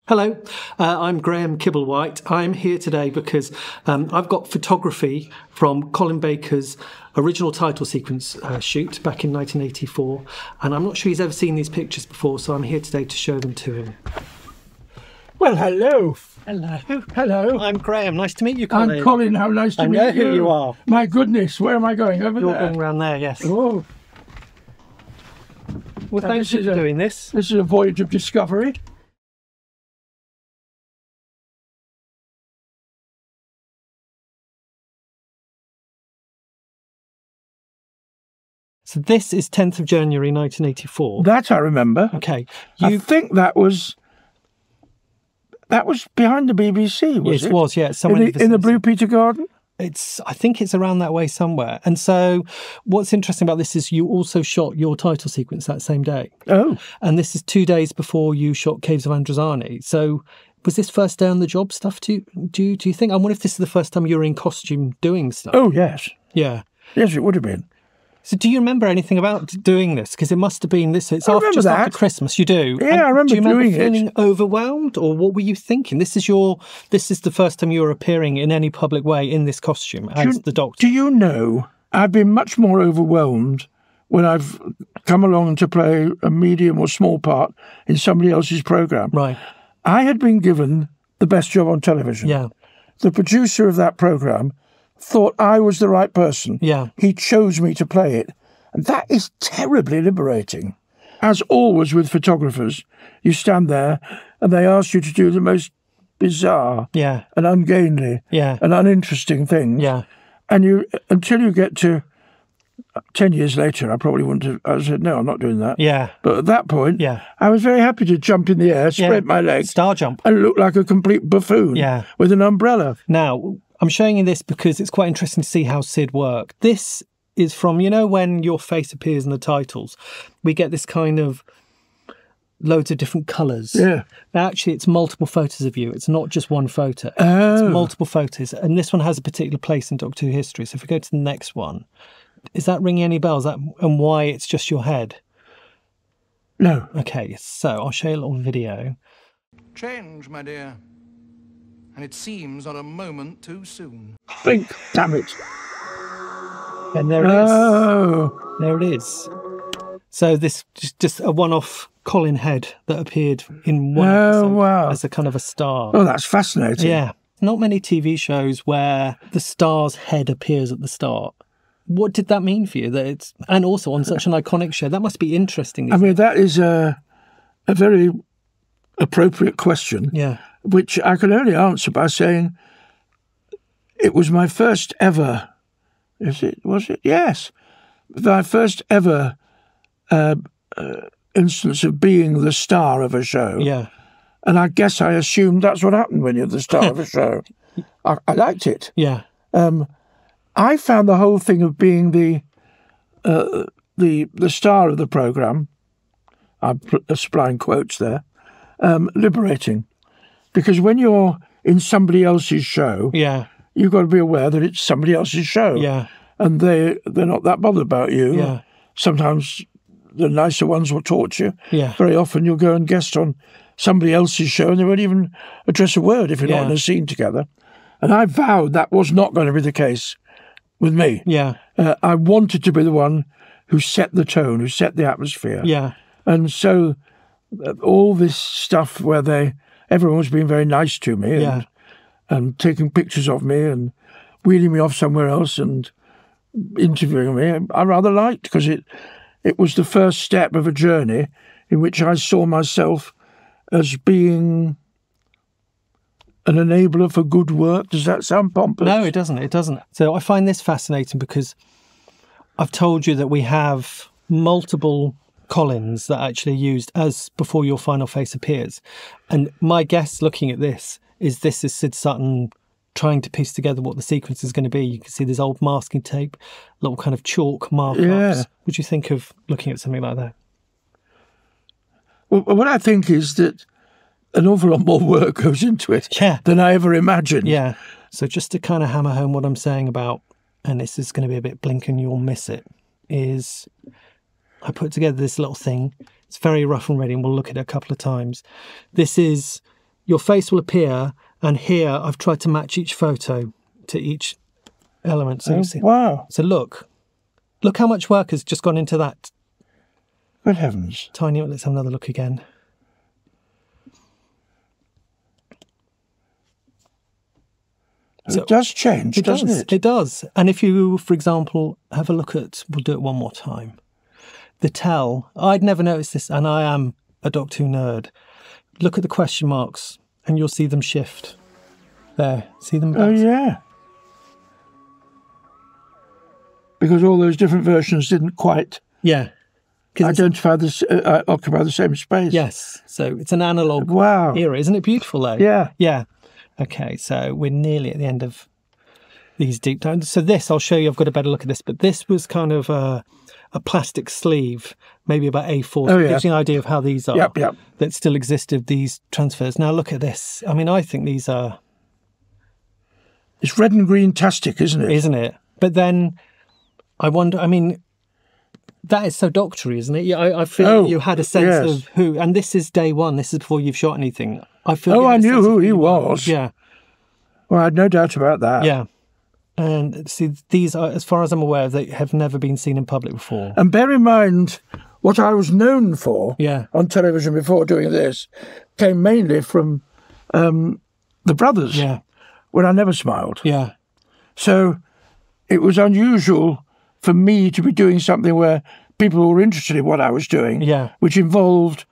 Hello, I'm Graham Kibble-White. I'm here today because I've got photography from Colin Baker's original title sequence shoot back in 1984, and I'm not sure he's ever seen these pictures before, so I'm here today to show them to him. Well, hello. Hello. Hello. I'm Graham. Nice to meet you, Colin. I'm Colin. How nice to meet you. I know who you are. My goodness, where am I going? Over You're there? going around there, yes. Oh. Well, thanks for doing this. This is a voyage of discovery. So this is 10th of January 1984. That I remember. Okay. I think that was behind the BBC, was it? It was, yeah. Somewhere in the Blue Peter Garden? I think it's around that way somewhere. And so what's interesting about this is you also shot your title sequence that same day. Oh. And this is 2 days before you shot Caves of Androzani. So was this first day on the job stuff do you think? I wonder if this is the first time you were in costume doing stuff. Oh, yes. Yeah. Yes, it would have been. So do you remember anything about doing this? Because it must have been this. It's after Christmas. You do. Yeah, I remember do you remember doing feeling overwhelmed, or what were you thinking? This is the first time you were appearing in any public way in this costume as the Doctor. Do you know? I've been much more overwhelmed when I've come along to play a medium or small part in somebody else's programme. Right. I had been given the best job on television. Yeah. The producer of that programme thought I was the right person. Yeah. He chose me to play it. And that is terribly liberating. As always with photographers, you stand there and they ask you to do the most bizarre and ungainly and uninteresting things. Yeah. And until you get to 10 years later, I probably wouldn't have. I said, no, I'm not doing that. Yeah. But at that point, I was very happy to jump in the air, spread my legs. Star jump. And look like a complete buffoon with an umbrella. Now, I'm showing you this because it's quite interesting to see how Sid worked. This is from, when your face appears in the titles, we get this kind of loads of different colours. Yeah. Now, actually, it's multiple photos of you. It's not just one photo. Oh. It's multiple photos. And this one has a particular place in Doctor Who history. So if we go to the next one, is that ringing any bells? And why it's just your head? No. Okay, so I'll show you a little video. Change, my dear. And it seems not a moment too soon. Think, damn it. And there it is. Oh. There it is. So this just a one-off Colin head that appeared in one episode as a kind of a star. Oh, that's fascinating. Yeah. Not many TV shows where the star's head appears at the start. What did that mean for you? And also on such an iconic show, that must be interesting. I mean, that is a very appropriate question. Yeah. Which I can only answer by saying it was my first ever. Was it? Yes. My first ever instance of being the star of a show. Yeah. And I guess I assumed that's what happened when you're the star of a show. I liked it. Yeah. I found the whole thing of being the star of the programme, I'm supplying quotes there, liberating. Because when you're in somebody else's show, you've got to be aware that it's somebody else's show. Yeah. And they're not that bothered about you. Yeah. Sometimes the nicer ones will torture you. Yeah. Very often you'll go and guest on somebody else's show and they won't even address a word if you're not in a scene together. And I vowed that was not going to be the case with me. Yeah. I wanted to be the one who set the tone, who set the atmosphere. Yeah. And so all this stuff where everyone was being very nice to me and taking pictures of me and wheeling me off somewhere else and interviewing me, I rather liked, because it was the first step of a journey in which I saw myself as being an enabler for good work. Does that sound pompous? No, it doesn't. It doesn't. So I find this fascinating because I've told you that we have multiple Colins that actually used as before your final face appears. And my guess looking at this is Sid Sutton trying to piece together what the sequence is going to be. You can see there's old masking tape, little kind of chalk markups. Yeah. What do you think of looking at something like that? Well, what I think is that an awful lot more work goes into it than I ever imagined. Yeah. So just to kind of hammer home what I'm saying about, and this is going to be a bit blink and you'll miss it, is I put together this little thing. It's very rough and ready, and we'll look at it a couple of times. This is your face will appear, and here I've tried to match each photo to each element. So you see. Wow. So look how much work has just gone into that. Good heavens. Tiny, let's have another look again. So it does change, doesn't it? It does. And if you, for example, have a look at, we'll do it one more time. The tell, I'd never noticed this, and I am a Doctor Who nerd. Look at the question marks, and you'll see them shift. There, see them? Oh, yeah. Because all those different versions didn't quite occupy the same space. Yes, so it's an analogue era. Isn't it beautiful, though? Yeah. Yeah. Okay, so we're nearly at the end of these deep dives. So this, I'll show you, I've got a better look at this, but this was kind of a plastic sleeve, maybe about A4. So it gives you an idea of how these are, that still existed, these transfers. Now look at this. I mean, I think these are... It's red and green-tastic, isn't it? Isn't it? But then I wonder, I mean, that is so doctory, isn't it? I feel you had a sense of who, and this is day one, this is before you've shot anything. I knew who he was. Yeah. Well, I had no doubt about that. Yeah. And see, these are, as far as I'm aware, they have never been seen in public before. And bear in mind, what I was known for on television before doing this came mainly from the brothers, when I never smiled. Yeah. So it was unusual for me to be doing something where people were interested in what I was doing, which involved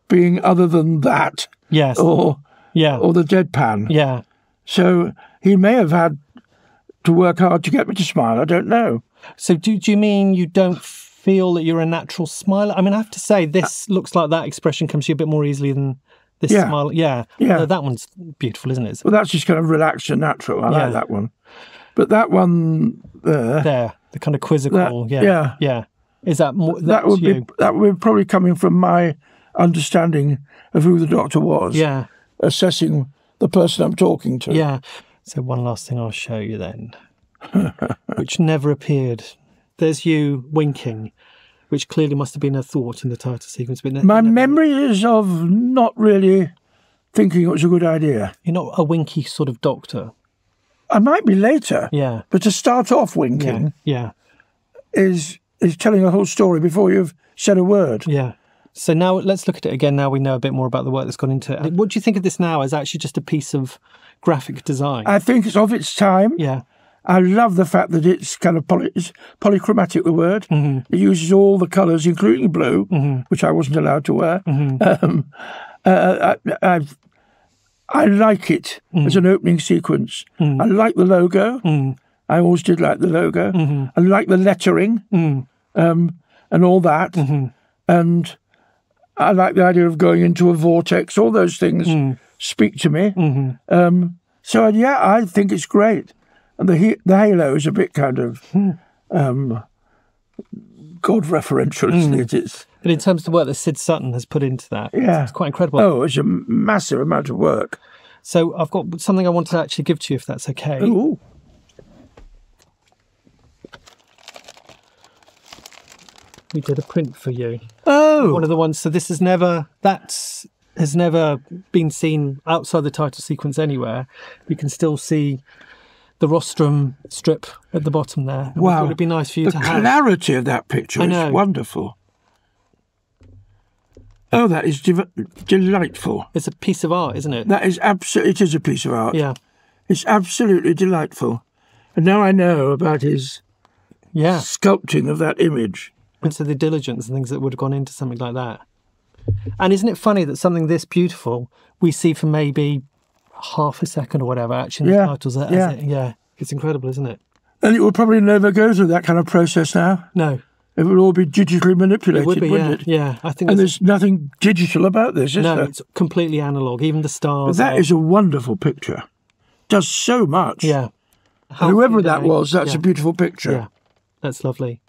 being other than that. Yes. Or the deadpan. Yeah. So he may have had to work hard to get me to smile. I don't know. So do you mean you don't feel that you're a natural smiler? I mean, I have to say, this looks like that expression comes to you a bit more easily than this smile. Yeah. No, that one's beautiful, isn't it? Well, that's just kind of relaxed and natural. I like that one. But that one there, the kind of quizzical. Yeah. Is that more? That would be probably coming from my understanding of who the Doctor was. Yeah. Assessing the person I'm talking to. Yeah. So one last thing I'll show you then, which never appeared. There's you winking, which clearly must have been a thought in the title sequence. But my memory is of not really thinking it was a good idea. You're not a winky sort of Doctor. I might be later. Yeah. But to start off winking is telling a whole story before you've said a word. Yeah. So now let's look at it again. Now we know a bit more about the work that's gone into it. What do you think of this now as actually just a piece of graphic design? I think it's of its time. Yeah. I love the fact that it's kind of it's polychromatic, the word. It uses all the colours, including blue, which I wasn't allowed to wear. I like it as an opening sequence. I like the logo. I always did like the logo. I like the lettering and all that. And I like the idea of going into a vortex. All those things speak to me. So, I think it's great. And the halo is a bit kind of God-referential, isn't it? But in terms of the work that Sid Sutton has put into that, it's quite incredible. Oh, it's a massive amount of work. So I've got something I want to actually give to you, if that's okay. Ooh. We did a print for you. Oh! One of the ones, so this has never been seen outside the title sequence anywhere. You can still see the rostrum strip at the bottom there. Wow. I thought it'd be nice for you to have. The clarity of that picture is wonderful. Oh, that is delightful. It's a piece of art, isn't it? That is absolutely, it is a piece of art. Yeah. It's absolutely delightful. And now I know about his sculpting of that image. And so the diligence and things that would have gone into something like that. And isn't it funny that something this beautiful we see for maybe half a second or whatever actually in the titles? It's incredible, isn't it? And it will probably never go through that kind of process now. No. It would all be digitally manipulated, wouldn't it? Yeah, I think. And there's nothing digital about this, is there? No, it's completely analogue. Even the stars. But that is a wonderful picture. Does so much. Yeah. Whoever that was, that's a beautiful picture. Yeah, that's lovely.